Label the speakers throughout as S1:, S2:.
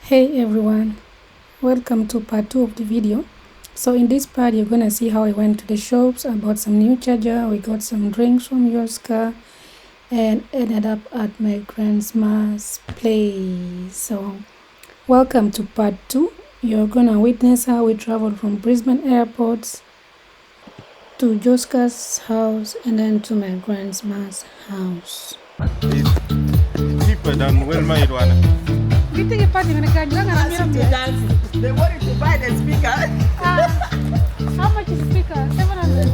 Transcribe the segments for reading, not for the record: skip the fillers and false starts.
S1: Hey everyone, welcome to part 2 of the video. So in this part you're gonna see how I went to the shops, I bought some new charger, we got some drinks from Yoska and ended up at my grandma's place. So welcome to part 2. You're gonna witness how we traveled from Brisbane airport to Yoska's house and then to my grandma's house.
S2: It's cheaper than well-made one.
S1: They
S3: wanted to buy the speaker.
S1: How much is speaker? 700.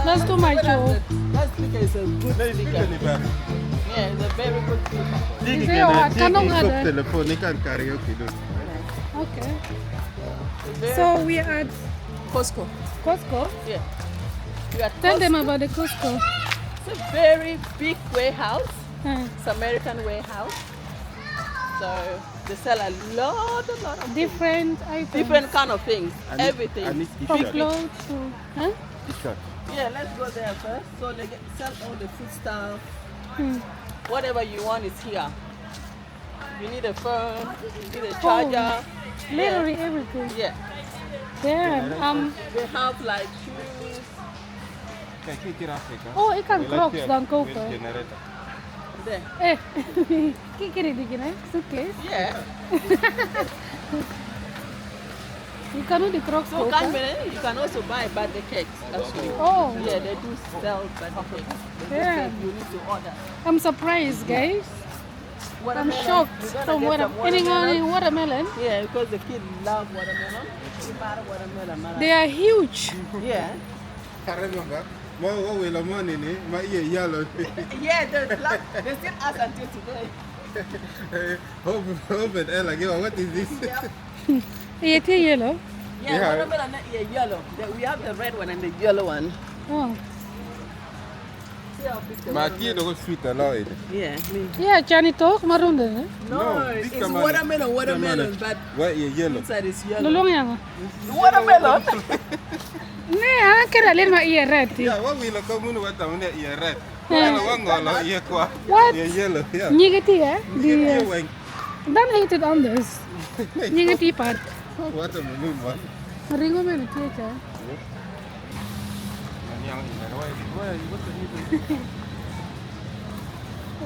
S1: That's too much.
S3: That speaker is a good speaker. Yeah, it's a very good speaker.
S1: Okay. So we are at
S3: Costco.
S1: Costco?
S3: Yeah. We are at
S1: Tell them
S3: Costco.
S1: about the Costco.
S3: It's a very big warehouse.
S1: Huh.
S3: It's American warehouse. So they sell a lot of
S1: Different items.
S3: different kind of things. Everything.
S1: From clothes to... Huh?
S3: Yeah, let's go there first. So they sell all the food stuff. Whatever you want is here. You need a phone, you need a charger.
S1: Literally everything.
S3: Yeah.
S1: There.
S3: They have like shoes.
S1: Oh, ik kan Crocs dan kopen.
S3: There.
S1: Kijk hier die hè? Suitcase.
S3: Yeah.
S1: Je kan ook die Crocs
S3: So
S1: kopen.
S3: you can also buy birthday cakes actually.
S1: Oh.
S3: Yeah, they do sell birthday cakes.
S1: Yeah.
S3: You need to order.
S1: I'm surprised, guys. I'm
S3: Watermelon.
S1: shocked
S3: You're gonna
S1: from
S3: get
S1: watermelon.
S3: some
S1: Eating only watermelon.
S3: Yeah, because the kids love watermelon. You buy watermelon.
S1: They are huge.
S3: Yeah.
S2: I remember. My money, my ear yellow.
S3: Yeah, they still ask until today.
S2: Hope and Ella, what is this?
S3: Yeah.
S1: Eet je yellow?
S3: Yeah,
S2: Yeah.
S3: watermelon yellow. We have the red one and the yellow one.
S1: Oh.
S3: See how big the
S2: Maar
S3: watermelon-
S2: hier nog sweet alloy.
S3: Yeah, me.
S1: Ja, Chani toch? Maar ronde, hè?
S3: No,
S2: big
S3: it's
S2: tamale.
S3: watermelon, but
S2: What is yellow?
S3: inside is yellow.
S1: Lulong yan.
S3: Watermelon?
S1: Nee, han kira alleen maar ear red.
S2: Yeah, what will come on what I'm ear red. Yellow, ear qua.
S1: What?
S2: Yellow, yeah.
S1: Nyigeti, hè? Die,
S2: Yeah, wang.
S1: dan heet het anders. Nyigeti part.
S2: What am I doing, man?
S1: Ringo met een keertje.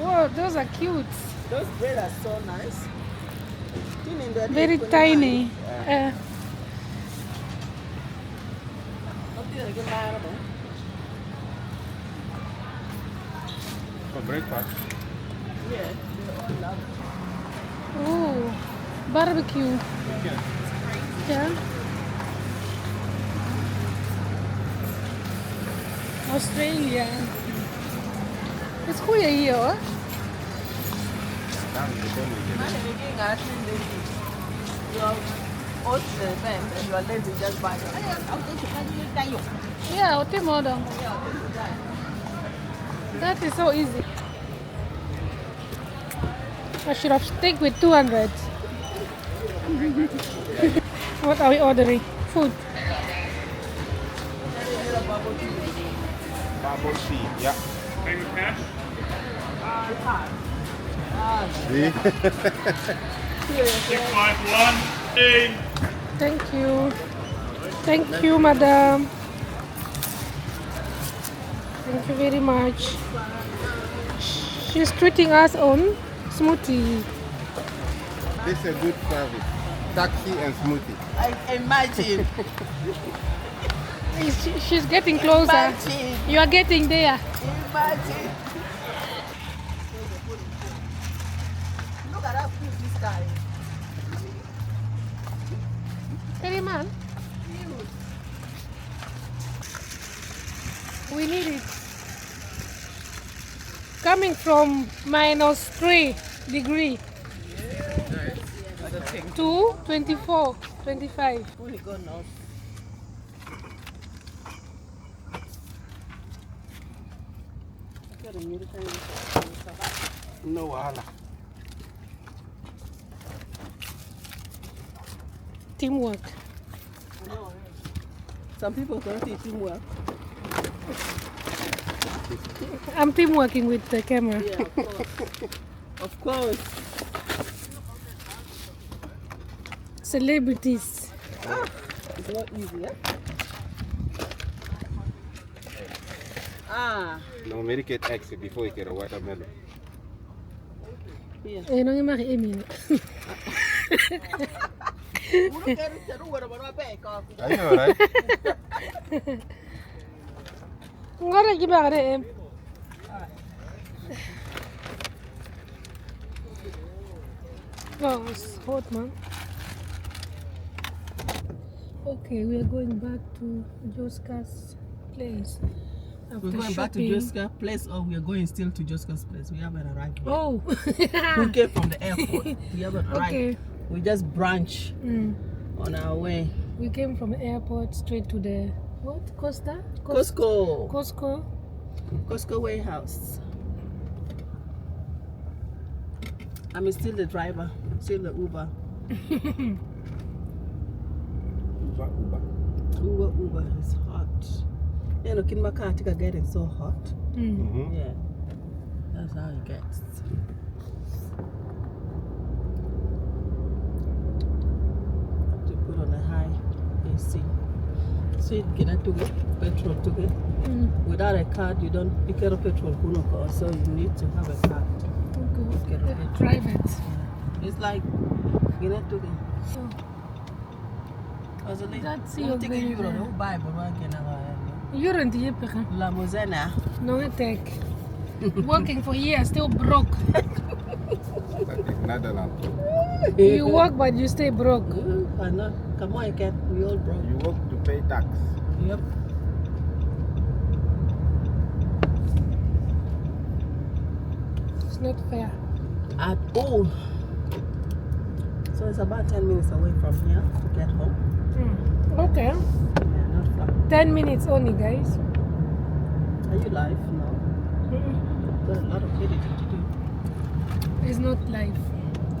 S1: Wow, those are cute.
S3: Those bread are so nice.
S1: Very tiny.
S2: For breakfast.
S3: Yeah, they all love it.
S1: Oh, barbecue. Ja. Australia. Het is goeie hier hoor.
S3: You're old man and you are lazy, just buy it.
S1: Ja, wat is het dan? That is so easy. I should have stick with 200. What are we ordering? Food.
S2: Bubble tea, yeah.
S4: Pay with cash?
S2: See?
S4: 651. Hey.
S1: Thank you. Thank you, madam. Thank you very much. She's treating us on smoothie.
S2: This is a good service. Taxi and smoothie.
S3: I imagine.
S1: She's getting closer.
S3: Imagine.
S1: You are getting there.
S3: Imagine. Look at how cute this guy is.
S1: Hey man, we need it. Coming from -3 degree to 24, 25.
S3: Only God knows.
S2: No wahala.
S1: Teamwork.
S3: Some people don't eat teamwork.
S1: I'm teamworking with the camera.
S3: Yeah, of course. Of course.
S1: celebrities.
S3: It's not easy, eh? Ah.
S2: No, medicate X before you get a watermelon.
S3: Here.
S1: Eh, non mag Emil.
S2: I know, right?
S1: Ngora ki ba re em. Oh, it's hot, man. Okay, we are going back to Joska's place. After
S3: We're going back to
S1: shopping.
S3: Joska's place, or we are going still to Joska's place? We haven't arrived yet.
S1: Oh.
S3: We came from the airport. We haven't arrived.
S1: Okay.
S3: We just branch
S1: Mm.
S3: on our way.
S1: We came from the airport straight to the what? Costa?
S3: Costco.
S1: Costco.
S3: Costco warehouse. I'm still the driver, still the Uber. Uber is hot. You know, Kinmakatika getting so hot.
S1: Mm.
S3: Yeah, that's how it gets. Have to put on a high AC. So you get to get petrol to get.
S1: Mm.
S3: Without a card, you don't pick up petrol. So you need to have a card.
S1: Okay.
S3: Get a petrol.
S1: Private.
S3: It's like you know to get.
S1: Oh. That's your
S3: take a
S1: baby.
S3: euro. No Bible.
S1: You rent the Yipeka.
S3: La Mozena.
S1: No attack. Working for years, still broke.
S2: Like in Netherlands.
S1: You work but you stay broke.
S3: Come on, cat. We all broke.
S2: You work to pay tax.
S3: Yep.
S1: It's not fair.
S3: At all. So it's about 10 minutes away from here to get home.
S1: Mm. Okay.
S3: Yeah, not far.
S1: 10 minutes only, guys.
S3: Are you live? No.
S1: Mm-mm.
S3: There's a lot of editing to do.
S1: It's not live.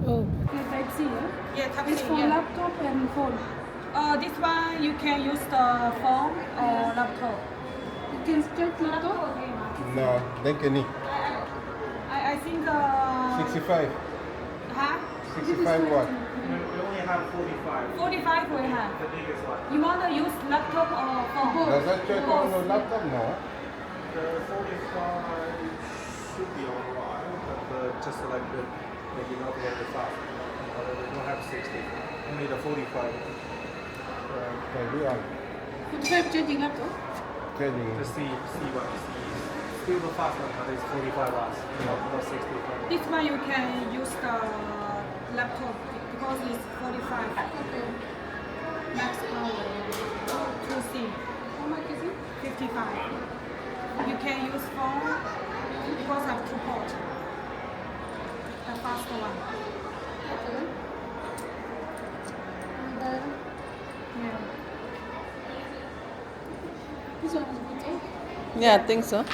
S1: Oh. Type C, yeah?
S5: Yeah, type
S1: It's
S5: C,
S1: for
S5: yeah.
S1: laptop and phone.
S5: This one you can use the phone or laptop.
S1: You can start laptop?
S2: No, denk je niet.
S5: I think
S2: 65.
S5: huh?
S2: 65 watt.
S4: We only have 45.
S5: 45 we have.
S4: The biggest one.
S5: You want to use laptop or phone?
S2: Does that check on your laptop? No.
S4: The 45 should be alright, but just like the maybe not very fast. We don't have 60. Only the 45.
S2: Okay, we are
S1: Could you have changing laptop?
S2: changing.
S4: The C one is still the fast one, but it's 45 watts, not 60.
S5: This one you can use the laptop because it's 45.
S1: Okay.
S5: Max power 2C
S1: How much is it?
S5: 55. You can use phone because of two port. The faster one.
S1: Okay. And then
S5: Yeah.
S1: this one is good too.
S3: Yeah, I think so.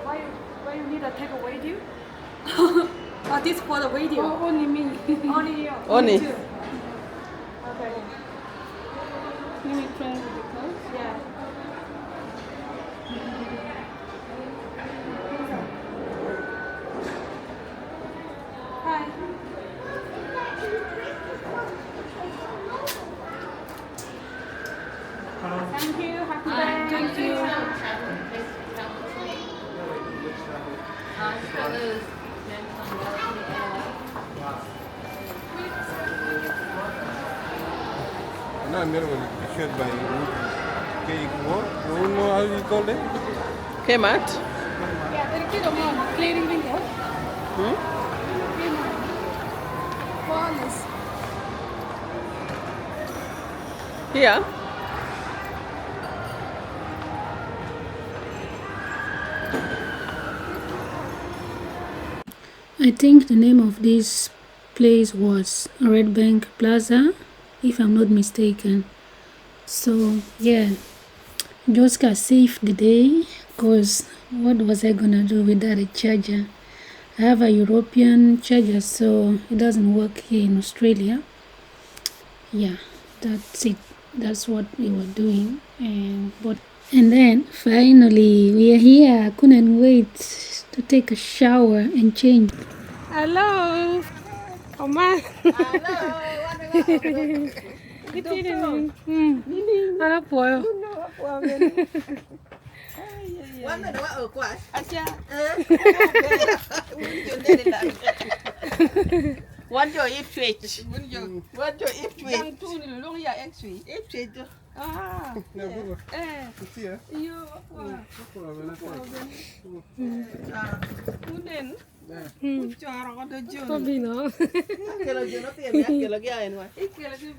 S5: Why you need to take a video? Oh, this for the video.
S1: Oh, only me.
S5: Only you.
S3: Only.
S5: Two. Okay.
S1: Let me try with the clothes.
S5: Yeah. Hi. Thank you. Happy day.
S1: Thank you.
S2: No, I'm never shirt by cake what? You know how you call it?
S3: Kmart?
S1: Yeah, very good amount. Clearing window.
S3: Hmm?
S1: Flawless.
S3: Here?
S1: I think the name of this place was Red Bank Plaza, if I'm not mistaken. So yeah, Joska saved the day, because what was I gonna do without a charger? I have a European charger, so it doesn't work here in Australia. Yeah, that's it. That's what we were doing, and then finally we are here. I couldn't wait to take a shower and change. Hello. Come on.
S3: Hello.
S1: Nó phổi.
S3: One minute, what? Oh, what? Acha. What do you twitch? What do you twitch? Yang tu ni long ya actually. Twitch. Ah.
S2: Ya, bugo. Isi ya.
S3: Iyo, wah. Unen. Ucara kata John.
S1: Sabi no.
S3: Kalau John tu ya, kalau dia yang mana? Kalau dia